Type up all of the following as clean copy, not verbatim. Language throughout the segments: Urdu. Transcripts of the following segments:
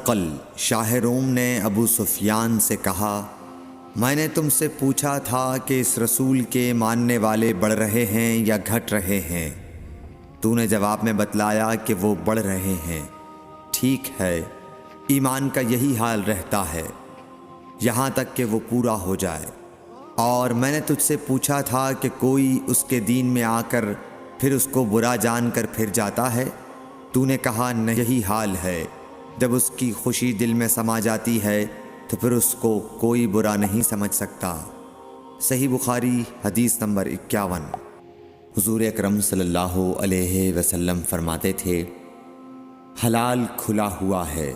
ہرقل شاہ روم نے ابو سفیان سے کہا، میں نے تم سے پوچھا تھا کہ اس رسول کے ماننے والے بڑھ رہے ہیں یا گھٹ رہے ہیں؟ تو نے جواب میں بتلایا کہ وہ بڑھ رہے ہیں۔ ٹھیک ہے، ایمان کا یہی حال رہتا ہے یہاں تک کہ وہ پورا ہو جائے۔ اور میں نے تجھ سے پوچھا تھا کہ کوئی اس کے دین میں آ کر پھر اس کو برا جان کر پھر جاتا ہے؟ تو نے کہا نہیں، یہی حال ہے، جب اس کی خوشی دل میں سما جاتی ہے تو پھر اس کو کوئی برا نہیں سمجھ سکتا۔ صحیح بخاری حدیث نمبر 51۔ حضور اکرم صلی اللہ علیہ وسلم فرماتے تھے، حلال کھلا ہوا ہے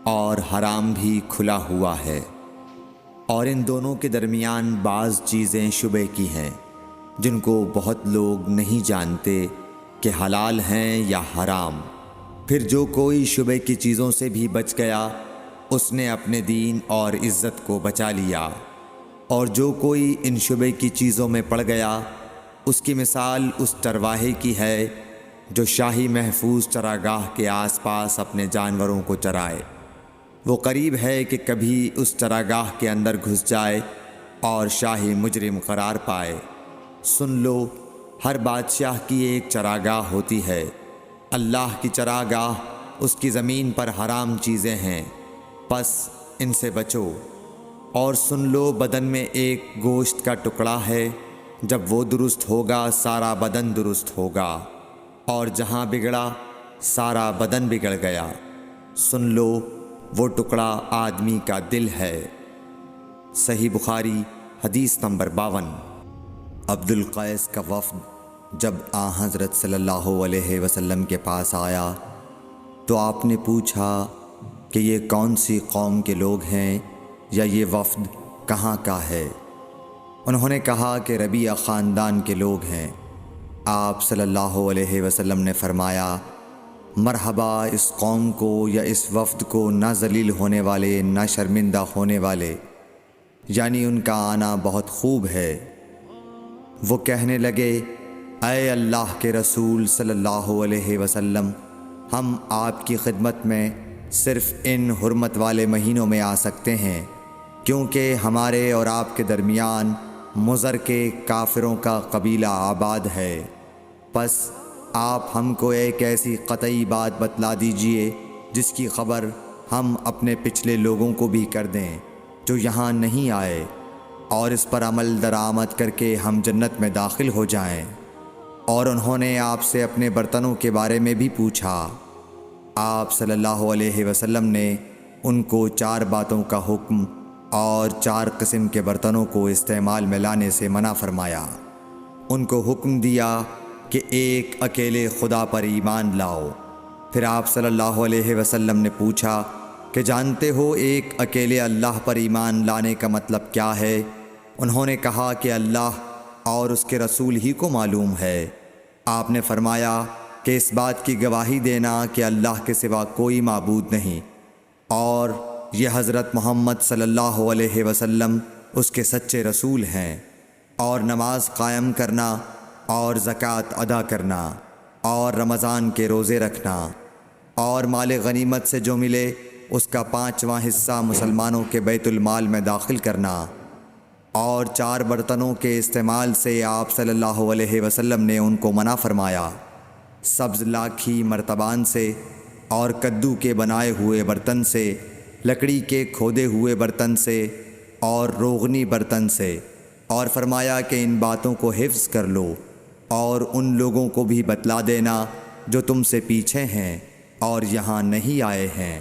اور حرام بھی کھلا ہوا ہے، اور ان دونوں کے درمیان بعض چیزیں شبے کی ہیں جن کو بہت لوگ نہیں جانتے کہ حلال ہیں یا حرام۔ پھر جو کوئی شبے کی چیزوں سے بھی بچ گیا اس نے اپنے دین اور عزت کو بچا لیا، اور جو کوئی ان شبے کی چیزوں میں پڑ گیا اس کی مثال اس چرواہے کی ہے جو شاہی محفوظ چراگاہ کے آس پاس اپنے جانوروں کو چرائے۔ وہ قریب ہے کہ کبھی اس چراگاہ کے اندر گھس جائے اور شاہی مجرم قرار پائے۔ سن لو، ہر بادشاہ کی ایک چراگاہ ہوتی ہے، اللہ کی چراگاہ اس کی زمین پر حرام چیزیں ہیں، پس ان سے بچو۔ اور سن لو، بدن میں ایک گوشت کا ٹکڑا ہے، جب وہ درست ہوگا سارا بدن درست ہوگا، اور جہاں بگڑا سارا بدن بگڑ گیا۔ سن لو، وہ ٹکڑا آدمی کا دل ہے۔ صحیح بخاری حدیث نمبر 52۔ عبد القیس کا وفد جب حضرت صلی اللہ علیہ وسلم کے پاس آیا تو آپ نے پوچھا کہ یہ کون سی قوم کے لوگ ہیں یا یہ وفد کہاں کا ہے؟ انہوں نے کہا کہ ربیعہ خاندان کے لوگ ہیں۔ آپ صلی اللہ علیہ وسلم نے فرمایا، مرحبا اس قوم کو یا اس وفد کو، نہ ذلیل ہونے والے نہ شرمندہ ہونے والے، یعنی ان کا آنا بہت خوب ہے۔ وہ کہنے لگے، اے اللہ کے رسول صلی اللہ علیہ وسلم، ہم آپ کی خدمت میں صرف ان حرمت والے مہینوں میں آ سکتے ہیں، کیونکہ ہمارے اور آپ کے درمیان مضر کے کافروں کا قبیلہ آباد ہے۔ پس آپ ہم کو ایک ایسی قطعی بات بتلا دیجئے جس کی خبر ہم اپنے پچھلے لوگوں کو بھی کر دیں جو یہاں نہیں آئے، اور اس پر عمل درآمد کر کے ہم جنت میں داخل ہو جائیں۔ اور انہوں نے آپ سے اپنے برتنوں کے بارے میں بھی پوچھا۔ آپ صلی اللہ علیہ وسلم نے ان کو 4 باتوں کا حکم اور 4 قسم کے برتنوں کو استعمال میں لانے سے منع فرمایا۔ ان کو حکم دیا کہ ایک اکیلے خدا پر ایمان لاؤ۔ پھر آپ صلی اللہ علیہ وسلم نے پوچھا کہ جانتے ہو ایک اکیلے اللہ پر ایمان لانے کا مطلب کیا ہے؟ انہوں نے کہا کہ اللہ اور اس کے رسول ہی کو معلوم ہے۔ آپ نے فرمایا کہ اس بات کی گواہی دینا کہ اللہ کے سوا کوئی معبود نہیں، اور یہ حضرت محمد صلی اللہ علیہ وسلم اس کے سچے رسول ہیں، اور نماز قائم کرنا اور زکوٰۃ ادا کرنا اور رمضان کے روزے رکھنا، اور مال غنیمت سے جو ملے اس کا 5واں حصہ مسلمانوں کے بیت المال میں داخل کرنا، اور 4 برتنوں کے استعمال سے آپ صلی اللہ علیہ وسلم نے ان کو منع فرمایا، سبز لاکھی مرتبان سے اور کدو کے بنائے ہوئے برتن سے، لکڑی کے کھودے ہوئے برتن سے اور روغنی برتن سے، اور فرمایا کہ ان باتوں کو حفظ کر لو اور ان لوگوں کو بھی بتلا دینا جو تم سے پیچھے ہیں اور یہاں نہیں آئے ہیں۔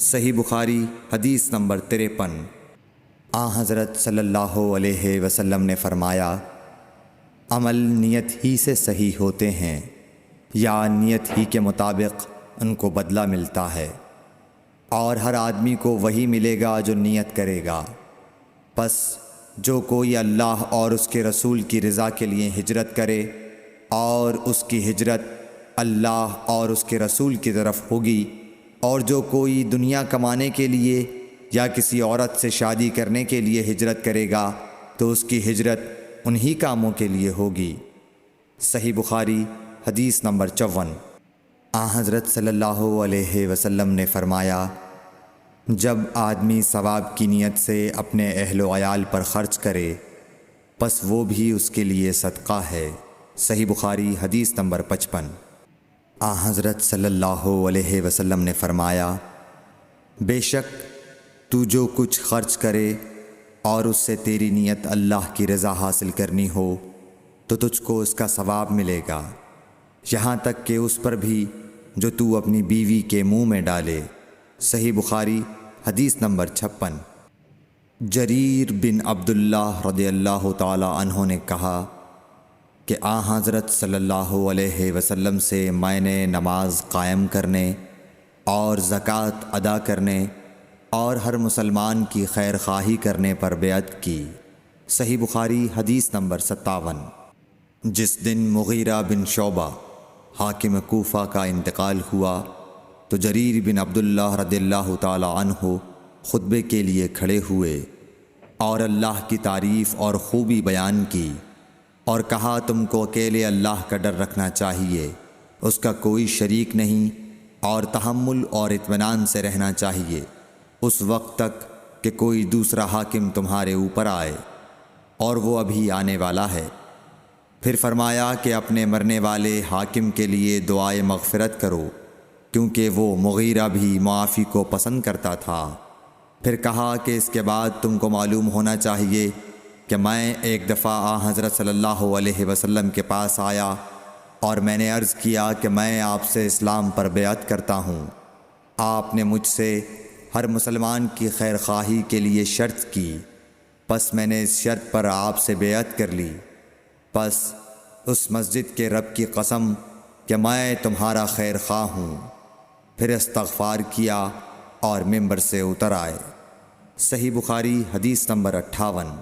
صحیح بخاری حدیث نمبر 53۔ حضرت صلی اللہ علیہ وسلم نے فرمایا، عمل نیت ہی سے صحیح ہوتے ہیں یا نیت ہی کے مطابق ان کو بدلہ ملتا ہے، اور ہر آدمی کو وہی ملے گا جو نیت کرے گا۔ پس جو کوئی اللہ اور اس کے رسول کی رضا کے لیے ہجرت کرے اور اس کی ہجرت اللہ اور اس کے رسول کی طرف ہوگی، اور جو کوئی دنیا کمانے کے لیے یا کسی عورت سے شادی کرنے کے لیے ہجرت کرے گا تو اس کی ہجرت انہی کاموں کے لیے ہوگی۔ صحیح بخاری حدیث نمبر 54۔ حضرت صلی اللہ علیہ وسلم نے فرمایا، جب آدمی ثواب کی نیت سے اپنے اہل و عیال پر خرچ کرے پس وہ بھی اس کے لیے صدقہ ہے۔ صحیح بخاری حدیث نمبر 55۔ حضرت صلی اللہ علیہ وسلم نے فرمایا، بے شک تو جو کچھ خرچ کرے اور اس سے تیری نیت اللہ کی رضا حاصل کرنی ہو تو تجھ کو اس کا ثواب ملے گا، یہاں تک کہ اس پر بھی جو تو اپنی بیوی کے منہ میں ڈالے۔ صحیح بخاری حدیث نمبر 56۔ جریر بن عبداللہ رضی اللہ تعالی عنہ نے کہا کہ حضرت صلی اللہ علیہ وسلم سے میں نے نماز قائم کرنے اور زکوٰۃ ادا کرنے اور ہر مسلمان کی خیر خواہی کرنے پر بیعت کی۔ صحیح بخاری حدیث نمبر 57۔ جس دن مغیرہ بن شعبہ حاکم کوفہ کا انتقال ہوا تو جریر بن عبداللہ رضی اللہ تعالی عنہ خطبے کے لیے کھڑے ہوئے اور اللہ کی تعریف اور خوبی بیان کی اور کہا، تم کو اکیلے اللہ کا ڈر رکھنا چاہیے، اس کا کوئی شریک نہیں، اور تحمل اور اطمینان سے رہنا چاہیے اس وقت تک کہ کوئی دوسرا حاکم تمہارے اوپر آئے، اور وہ ابھی آنے والا ہے۔ پھر فرمایا کہ اپنے مرنے والے حاکم کے لیے دعائے مغفرت کرو، کیونکہ وہ مغیرہ بھی معافی کو پسند کرتا تھا۔ پھر کہا کہ اس کے بعد تم کو معلوم ہونا چاہیے کہ میں ایک دفعہ حضرت صلی اللہ علیہ وسلم کے پاس آیا اور میں نے عرض کیا کہ میں آپ سے اسلام پر بیعت کرتا ہوں۔ آپ نے مجھ سے ہر مسلمان کی خیر خواہی کے لیے شرط کی، پس میں نے اس شرط پر آپ سے بیعت کر لی۔ پس اس مسجد کے رب کی قسم کہ میں تمہارا خیر خواہ ہوں۔ پھر استغفار کیا اور ممبر سے اتر آئے۔ صحیح بخاری حدیث نمبر 58۔